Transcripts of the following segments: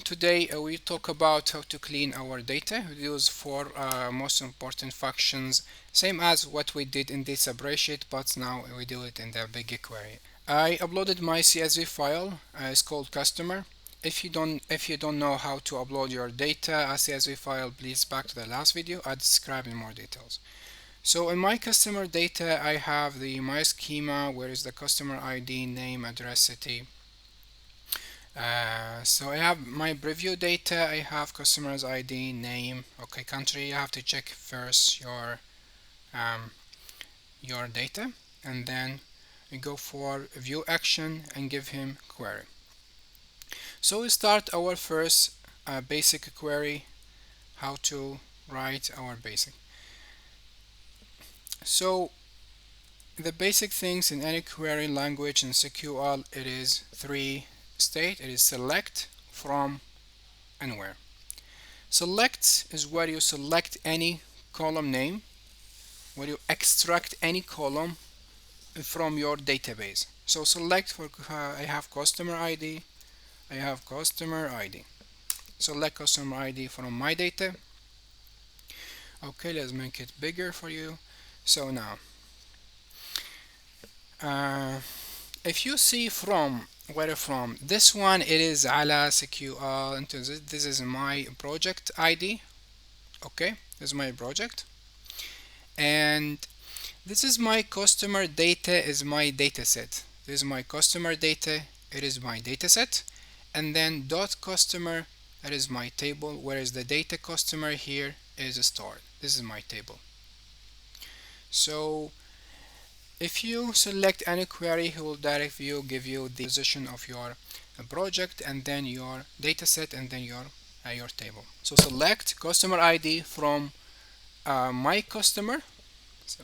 Today we talk about how to clean our data. We use four most important functions, same as what we did in this spreadsheet, but now we do it in the BigQuery. I uploaded my CSV file. It's called customer. If you don't know how to upload your data as CSV file, please back to the last video. I describe in more details. So in my customer data, I have my schema, where is the customer ID, name, address, city. So I have my preview data. I have customers ID, name, okay, country. You have to check first um, your data, and then we go for view action and give him query. So we start our first basic query. How to write our basic. So the basic things in any query language in SQL, it is three state. It is select, from, and where. Select is where you select any column name, where you extract any column from your database. So select for I have customer ID, I have customer ID. Select customer ID from my data. Okay, let's make it bigger for you. So now, if you see from, where from, this one, it is ala SQL. This is my project ID. Okay, this is my project, and this is my customer data, is my data set. This is my customer data, it is my data set. And then dot customer, that is my table, whereas the data customer here is stored. This is my table. So if you select any query, he will direct you, give you the position of your project, and then your data set, and then your table. So select customer ID from my customer,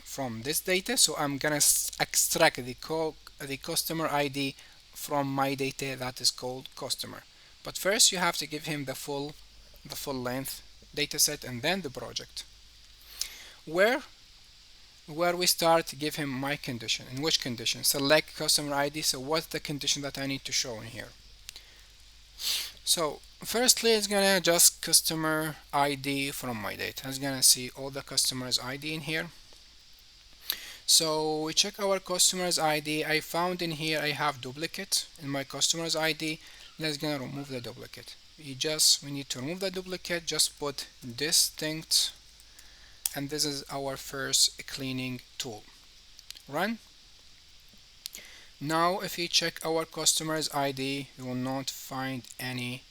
from this data. So I'm gonna extract the customer ID from my data that is called customer. But first you have to give him the full length data set, and then the project. Where we start, give him my condition. In which condition? Select customer ID. So what's the condition that I need to show in here? So firstly, it's gonna just customer ID from my data. It's gonna see all the customers ID in here. So we check our customers ID. I found in here I have duplicate in my customers ID. Let's gonna remove the duplicate. We need to remove the duplicate. Just put distinct, and this is our first cleaning tool. Run. Now if you check our customers ID, you will not find any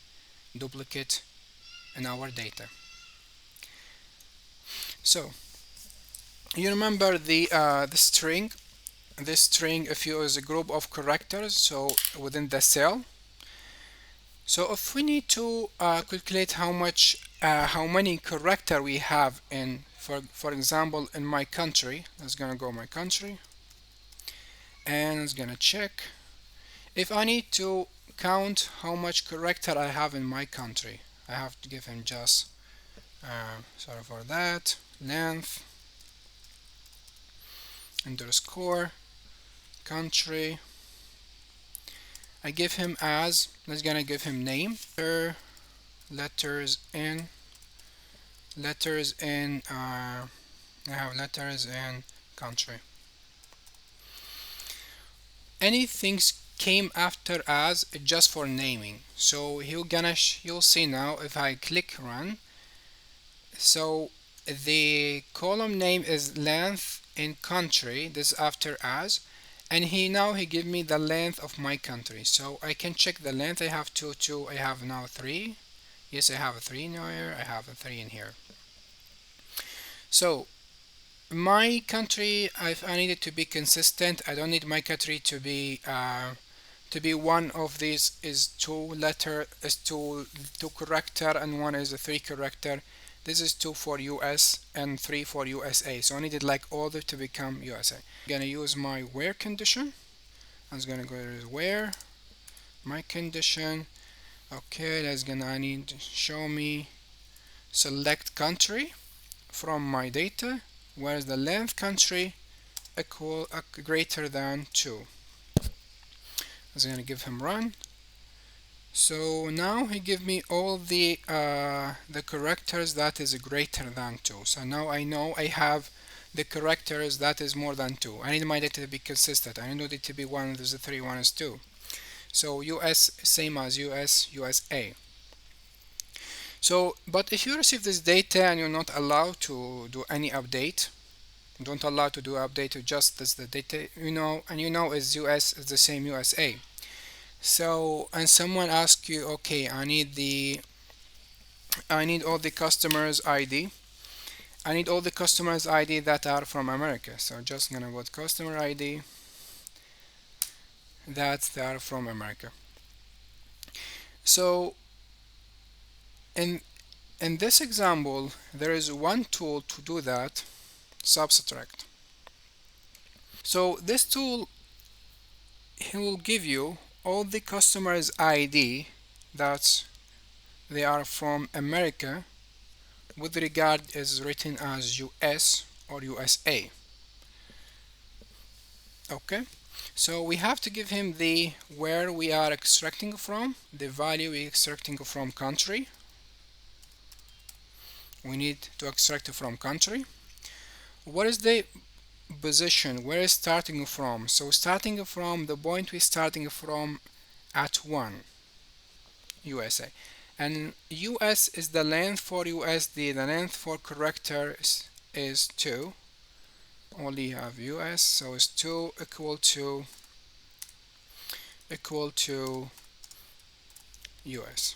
duplicate in our data. So you remember the string. This string, if you use a group of characters, so within the cell. So if we need to calculate how many character we have in, for example, in my country, let's gonna go my country, and it's gonna check if I need to count how much character I have in my country. I have to give him just sorry for that, length underscore country. I give him as, let's gonna give him name, letters in I have letters in country. Anything came after as just for naming. So you'll see now if I click run. So the column name is length in country. This after as, and he give me the length of my country. So I can check the length. I have two. I have now 3. Yes, I have a 3 in here. I have a 3 in here. So my country, if I need it to be consistent, I don't need my country to be one of these is two character, and one is a 3 character. This is 2 for US and 3 for USA. So I need it like all of it to become USA. I'm gonna use my where condition. I was gonna go to where my condition. Okay, I need to show me select country from my data, where is the length country equal greater than 2. I was gonna give him run. So now he give me all the characters that is greater than 2. So now I know I have the characters that is more than 2. I need my data to be consistent. I need it to be 1 is 3, 1 is 2. So US same as US, USA. So, but if you receive this data and you're not allowed to do any update, don't allow to do update to just this the data, and is US is the same USA. So, and someone asks you, okay, I need all the customers ID. I need all the customers ID that are from America. So just gonna put customer ID that they are from America. So in this example, there is one tool to do that, subtract. So this tool, he will give you all the customers ID that they are from America with regard is written as US or USA. Okay, so we have to give him the where we are extracting from, the value we extracting from country. We need to extract from country. What is the position? Where is starting from? So starting from the point we're starting from at 1 USA, and US is the length for USD. The length for character is 2. Only have US, so it's 2 equal to US.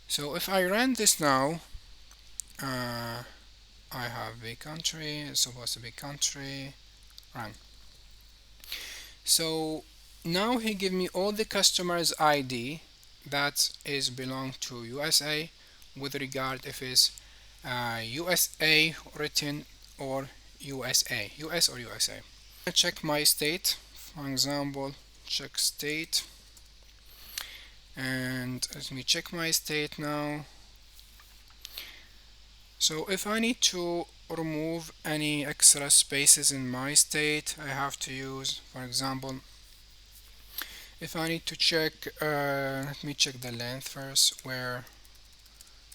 So if I run this now, I have a country, it's supposed to be country, run. So now he give me all the customers ID that is belong to USA with regard if it's USA written or USA, US or USA. I check my state, for example, check state, and let me check my state now. So if I need to remove any extra spaces in my state, I have to use, for example, if I need to check, let me check the length first, where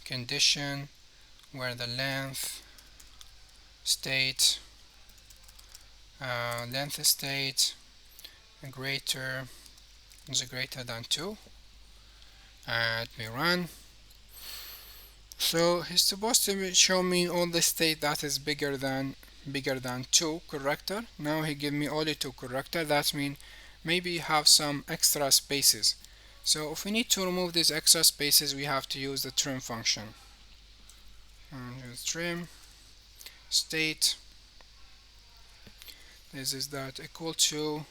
condition, where the length, state, length state, greater is greater than 2. Let me run. So he's supposed to show me all the state that is bigger than 2 character. Now he give me only 2 character. That means maybe you have some extra spaces. So if we need to remove these extra spaces, we have to use the trim function. Use trim state. This is that equal to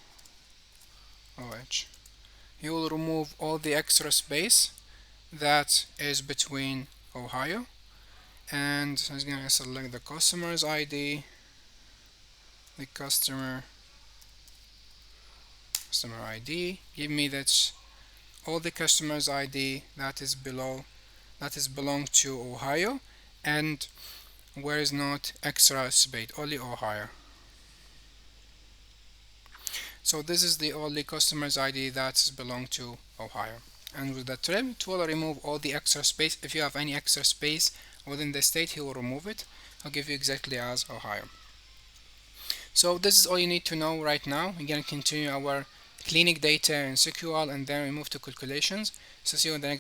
OH. He will remove all the extra space that is between Ohio, and he's going to select the customer's ID, the customer ID, give me that all the customer's ID that is belong to Ohio, and where is not extra space, only Ohio. So this is the only customer's ID that belong to Ohio. And with the trim, it will remove all the extra space. If you have any extra space within the state, he will remove it. I'll give you exactly as Ohio. So this is all you need to know right now. We're going to continue our cleaning data in SQL, and then we move to calculations. So see you in the next